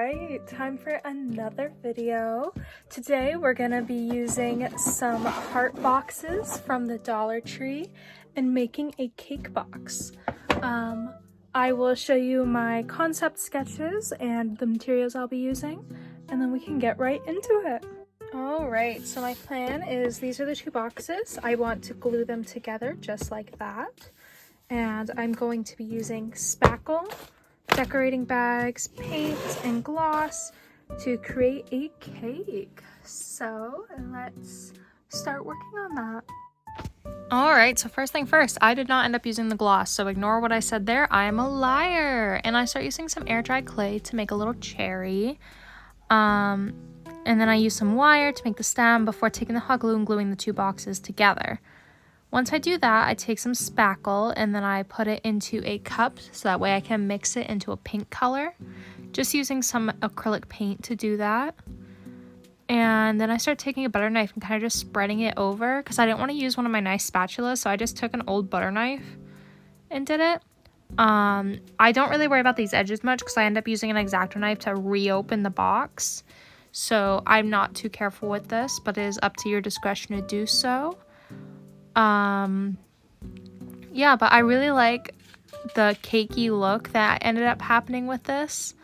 Alright, time for another video. Today we're gonna be using some heart boxes from the Dollar Tree and making a cake box. I will show you my concept sketches and the materials I'll be using, and then we can get right into it. Alright, so my plan is these are the two boxes. I want to glue them together just like that. And I'm going to be using spackle, decorating bags, paint, and gloss to create a cake. So let's start working on that. Alright, so first thing first, I did not end up using the gloss, so ignore what I said there. I am a liar. And I start using some air dry clay to make a little cherry. And then I use some wire to make the stem before taking the hot glue and gluing the two boxes together. Once I do that, I take some spackle and then I put it into a cup so that way I can mix it into a pink color. Just using some acrylic paint to do that. And then I start taking a butter knife and kind of just spreading it over because I didn't want to use one of my nice spatulas, so I just took an old butter knife and did it. I don't really worry about these edges much because I end up using an X-Acto knife to reopen the box. So I'm not too careful with this, but it is up to your discretion to do so. Yeah, but I really like the cakey look that ended up happening with this,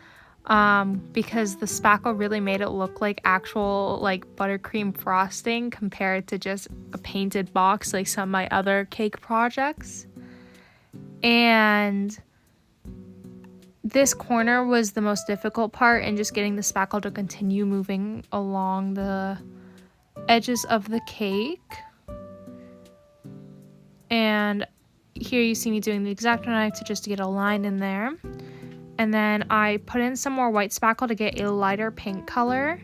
because the spackle really made it look like actual like buttercream frosting compared to just a painted box like some of my other cake projects. And this corner was the most difficult part, and just getting the spackle to continue moving along the edges of the cake. And here you see me doing the X-Acto knife to just get a line in there. And then I put in some more white spackle to get a lighter pink color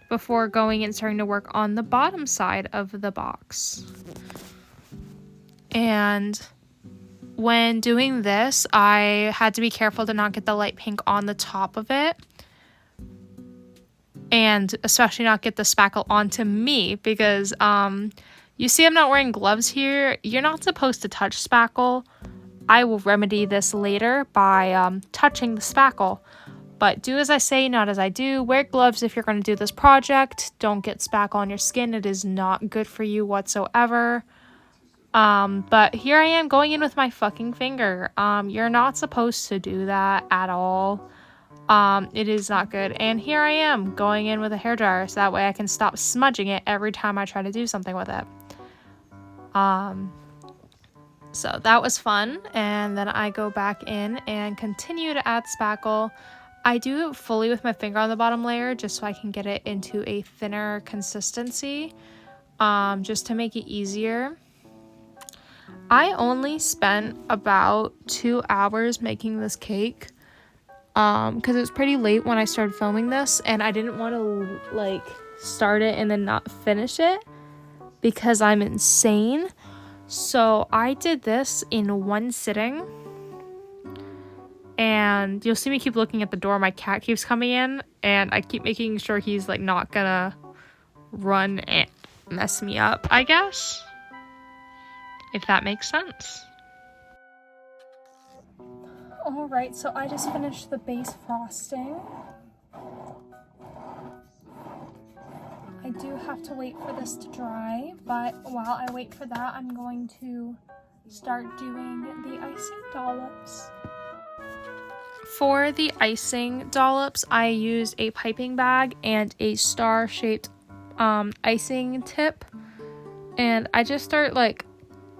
before going and starting to work on the bottom side of the box. And when doing this, I had to be careful to not get the light pink on the top of it. And especially not get the spackle onto me because, you see I'm not wearing gloves here. You're not supposed to touch spackle. I will remedy this later by touching the spackle. But do as I say, not as I do. Wear gloves if you're going to do this project. Don't get spackle on your skin. It is not good for you whatsoever. But here I am going in with my fucking finger. You're not supposed to do that at all. It is not good. And here I am going in with a hairdryer so that way I can stop smudging it every time I try to do something with it. So that was fun, and then I go back in and continue to add spackle. I do it fully with my finger on the bottom layer just so I can get it into a thinner consistency, just to make it easier. I only spent about 2 hours making this cake, because it was pretty late when I started filming this, and I didn't want to like start it and then not finish it because I'm insane. So I did this in one sitting, and you'll see me keep looking at the door. My cat keeps coming in, and I keep making sure he's like not gonna run and mess me up, I guess, if that makes sense. Alright, so I just finished the base frosting. I do have to wait for this to dry, but while I wait for that, I'm going to start doing the icing dollops. For the icing dollops, I used a piping bag and a star-shaped icing tip, and I just start like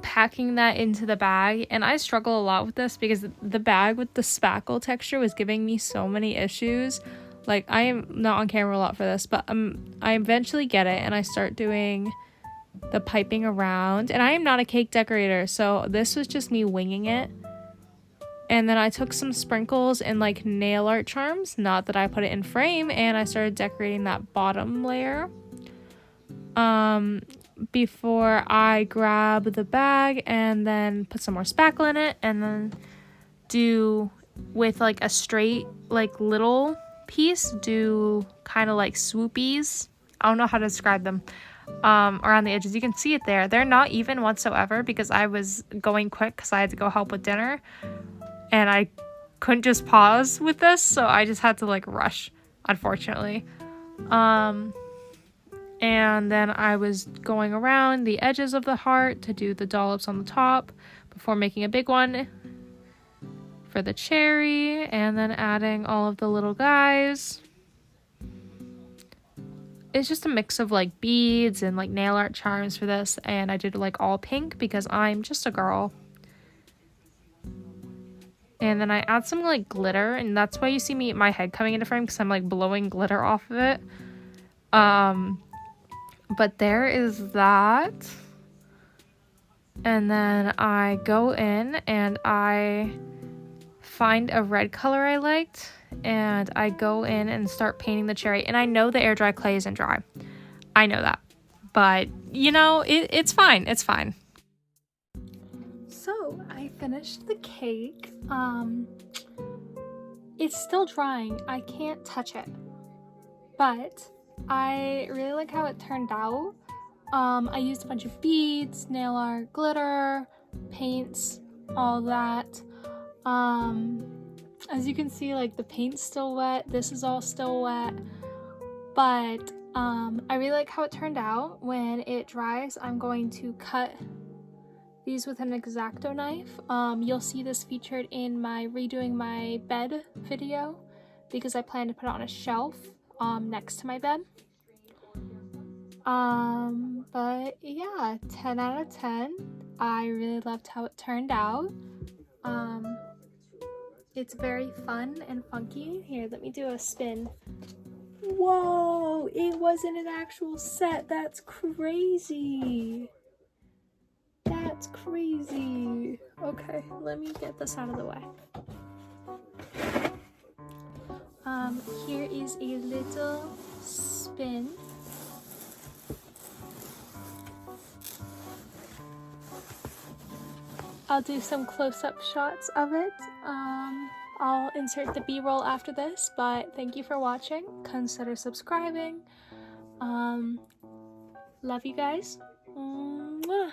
packing that into the bag. And I struggle a lot with this because the bag with the spackle texture was giving me so many issues. Like, I am not on camera a lot for this, but I eventually get it, and I start doing the piping around. And I am not a cake decorator, so this was just me winging it. And then I took some sprinkles and like nail art charms, not that I put it in frame, and I started decorating that bottom layer. Before I grab the bag and then put some more spackle in it, and then do with like a straight like little piece, do kind of like swoopies. I don't know how to describe them, around the edges. You can see it there. They're not even whatsoever because I was going quick because I had to go help with dinner, and I couldn't just pause with this, so I just had to like rush, unfortunately. And then I was going around the edges of the heart to do the dollops on the top before making a big one for the cherry, and then adding all of the little guys. It's just a mix of like beads and like nail art charms for this, and I did like all pink because I'm just a girl. And then I add some like glitter, and that's why you see my head coming into frame, because I'm like blowing glitter off of it. But there is that. And then I go in and I find a red color I liked, and I go in and start painting the cherry. And I know the air dry clay isn't dry. I know that. But, you know, it's fine. It's fine. So I finished the cake. It's still drying. I can't touch it. But I really like how it turned out. I used a bunch of beads, nail art, glitter, paints, all that. As you can see, like the paint's still wet, this is all still wet, but I really like how it turned out. When it dries, I'm going to cut these with an X-Acto knife. You'll see this featured in my redoing my bed video, because I plan to put it on a shelf next to my bed. But yeah, 10 out of 10. I really loved how it turned out. It's very fun and funky. Here, let me do a spin. Whoa, it wasn't an actual set. That's crazy. That's crazy. Okay, let me get this out of the way. Here is a little spin. I'll do some close-up shots of it. I'll insert the B-roll after this, but thank you for watching. Consider subscribing. Love you guys. Mwah.